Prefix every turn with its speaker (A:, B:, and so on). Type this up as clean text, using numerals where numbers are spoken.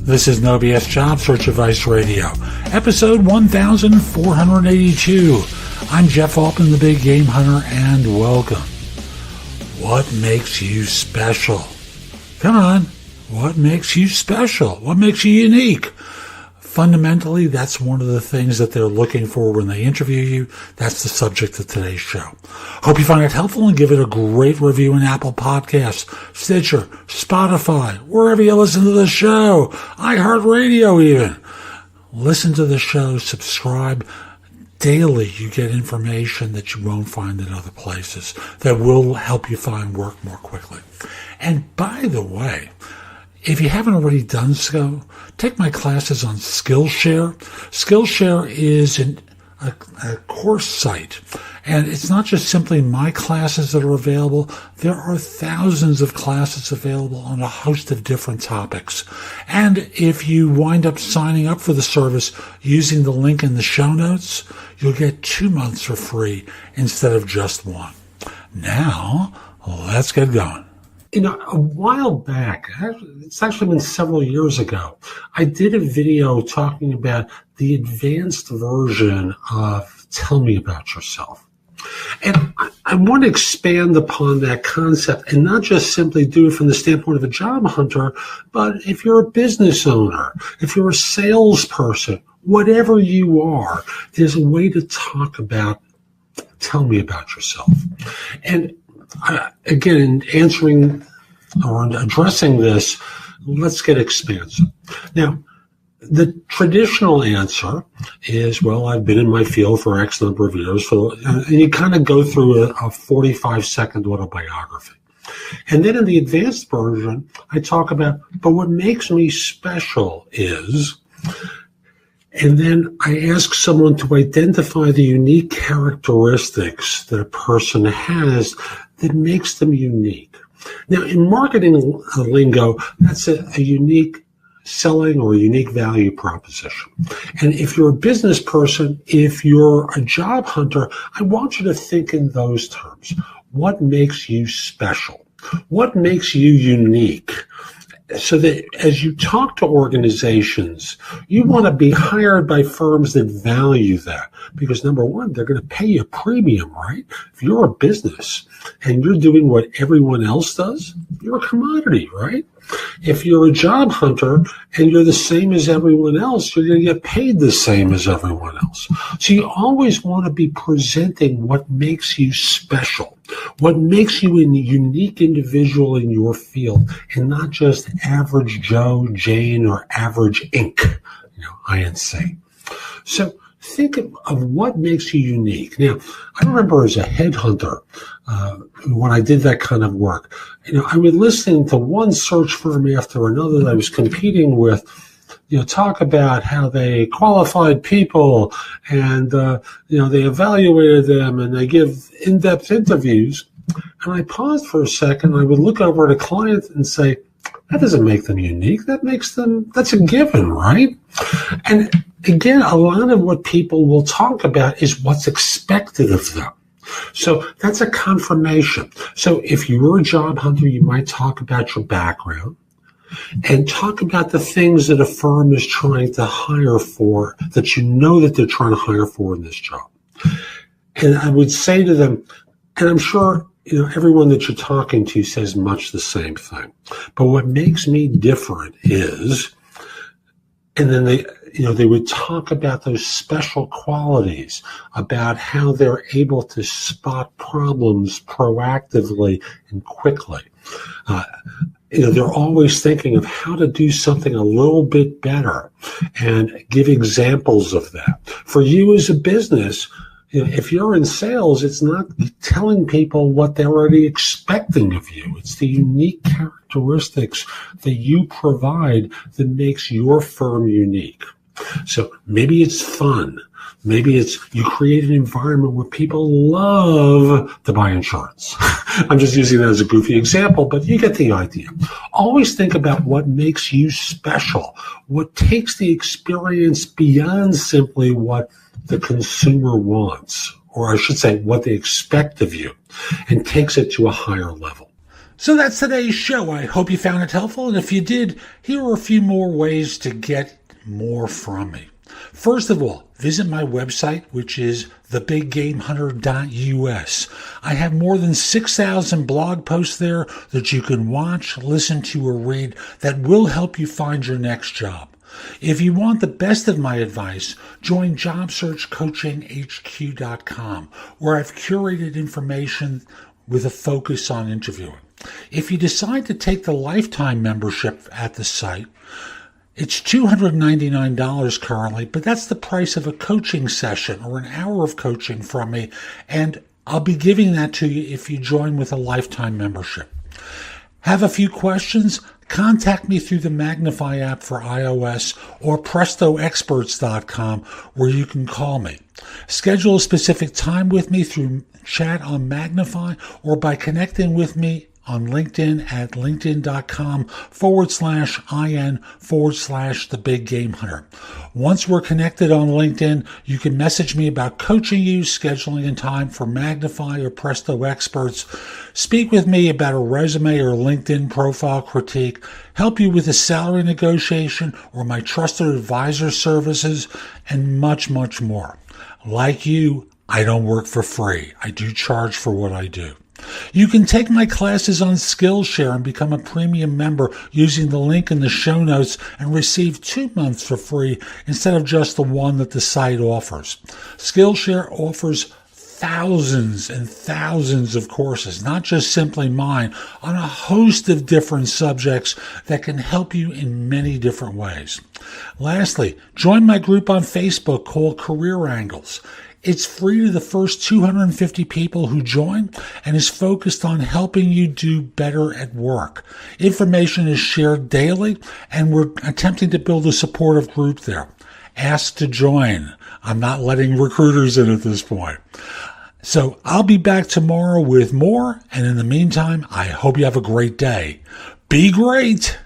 A: This is No BS Job Search Advice Radio, episode 1482. I'm Jeff Altman, the Big Game Hunter, and welcome. What makes you special? Come on, what makes you special? What makes you unique? Fundamentally, that's one of the things that they're looking for when they interview you. That's the subject of today's show. Hope you find it helpful and give it a great review in Apple Podcasts, Stitcher, Spotify, wherever you listen to the show, iHeartRadio even. Listen to the show, subscribe. Daily, you get information that you won't find in other places that will help you find work more quickly. And by the way, if you haven't already done so, take my classes on Skillshare. Skillshare is a course site, and it's not just simply my classes that are available. There are thousands of classes available on a host of different topics. And if you wind up signing up for the service using the link in the show notes, you'll get 2 months for free instead of just one. Now, let's get going.
B: You know, a while back, it's actually been several years ago, I did a video talking about the advanced version of Tell Me About Yourself. And I want to expand upon that concept and not just simply do it from the standpoint of a job hunter, but if you're a business owner, if you're a salesperson, whatever you are, there's a way to talk about Tell Me About Yourself. And again, in answering or addressing this, let's get expansive. Now, the traditional answer is, well, I've been in my field for X number of years, and you kind of go through a 45-second autobiography. And then in the advanced version, I talk about, but what makes me special is, and then I ask someone to identify the unique characteristics that a person has that makes them unique. Now, in marketing lingo, that's a unique selling or a unique value proposition. And if you're a business person, if you're a job hunter, I want you to think in those terms. What makes you special? What makes you unique? So that as you talk to organizations, you want to be hired by firms that value that. Because number one, they're going to pay you a premium, right? If you're a business and you're doing what everyone else does, you're a commodity, right? If you're a job hunter and you're the same as everyone else, you're going to get paid the same as everyone else. So you always want to be presenting what makes you special, what makes you a unique individual in your field, and not just average Joe, Jane, or average Inc., INC. So think of what makes you unique. Now, I remember as a headhunter, when I did that kind of work, I would listen to one search firm after another that I was competing with, talk about how they qualified people and, they evaluated them and they give in-depth interviews. And I paused for a second. I would look over at a client and say, that doesn't make them unique. That's a given, right? And again, a lot of what people will talk about is what's expected of them. So that's a confirmation. So if you were a job hunter, you might talk about your background and talk about the things that a firm is trying to hire for, that you know that they're trying to hire for in this job. And I would say to them, and I'm sure everyone that you're talking to says much the same thing. But what makes me different is, and then they would talk about those special qualities, about how they're able to spot problems proactively and quickly. They're always thinking of how to do something a little bit better and give examples of that. For you as a business, if you're in sales, it's not telling people what they're already expecting of you. It's the unique characteristics that you provide that makes your firm unique. So maybe it's fun. Maybe it's you create an environment where people love to buy insurance. I'm just using that as a goofy example, but you get the idea. Always think about what makes you special, what takes the experience beyond simply what the consumer wants, or I should say what they expect of you, and takes it to a higher level.
A: So that's today's show. I hope you found it helpful. And if you did, here are a few more ways to get more from me. First of all, visit my website, which is thebiggamehunter.us. I have more than 6,000 blog posts there that you can watch, listen to, or read that will help you find your next job. If you want the best of my advice, join JobSearchCoachingHQ.com, where I've curated information with a focus on interviewing. If you decide to take the lifetime membership at the site, it's $299 currently, but that's the price of a coaching session or an hour of coaching from me, and I'll be giving that to you if you join with a lifetime membership. Have a few questions? Contact me through the Magnify app for iOS or PrestoExperts.com, where you can call me. Schedule a specific time with me through chat on Magnify or by connecting with me on LinkedIn at linkedin.com/IN/The Big Game Hunter. Once we're connected on LinkedIn, you can message me about coaching you, scheduling a time for Magnify or Presto Experts, speak with me about a resume or LinkedIn profile critique, help you with a salary negotiation or my trusted advisor services, and much, much more. Like you, I don't work for free. I do charge for what I do. You can take my classes on Skillshare and become a premium member using the link in the show notes and receive 2 months for free instead of just the one that the site offers. Skillshare offers thousands and thousands of courses, not just simply mine, on a host of different subjects that can help you in many different ways. Lastly, join my group on Facebook called Career Angles. It's free to the first 250 people who join and is focused on helping you do better at work. Information is shared daily, and we're attempting to build a supportive group there. Ask to join. I'm not letting recruiters in at this point. So I'll be back tomorrow with more, and in the meantime, I hope you have a great day. Be great!